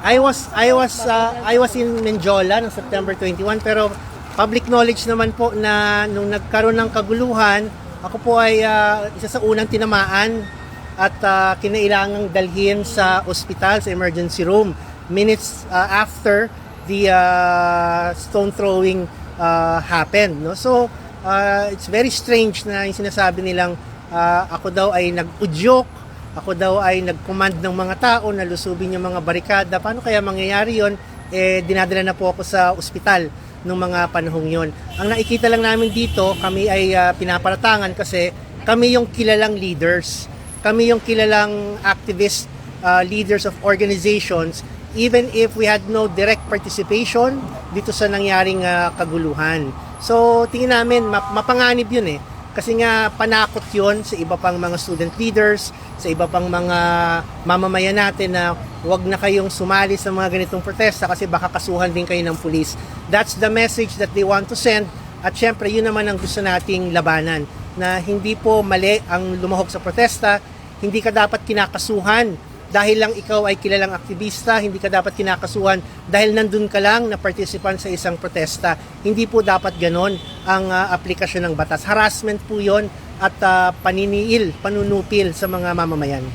I was in Menjola noong September 21, pero public knowledge naman po na nung nagkaroon ng kaguluhan, ako po ay isa sa unang tinamaan at kinailangang dalhin sa ospital, sa emergency room minutes after the stone throwing happened, no? So it's very strange na yung sinasabi nilang ako daw ay nag-udyok, ako daw ay nag-command ng mga tao na lusubin yung mga barikada. Paano kaya mangyayari yon? Dinadala na po ako sa ospital nung mga panahong yon. Ang nakikita lang namin dito, kami ay pinaparatangan kasi kami yung kilalang leaders. Kami yung kilalang activist leaders of organizations, even if we had no direct participation dito sa nangyaring kaguluhan. So tingin namin mapanganib yun eh. Kasi nga panakot yun sa iba pang mga student leaders, sa iba pang mga mamamayan natin na huwag na kayong sumali sa mga ganitong protesta kasi baka kasuhan din kayo ng pulis. That's the message that they want to send. At syempre yun naman ang gusto nating labanan, na hindi po mali ang lumahok sa protesta, hindi ka dapat kinakasuhan dahil lang ikaw ay kilalang aktivista, hindi ka dapat kinakasuhan dahil nandun ka lang na participant sa isang protesta. Hindi po dapat ganon ang aplikasyon ng batas. Harassment po yon at panunupil sa mga mamamayan.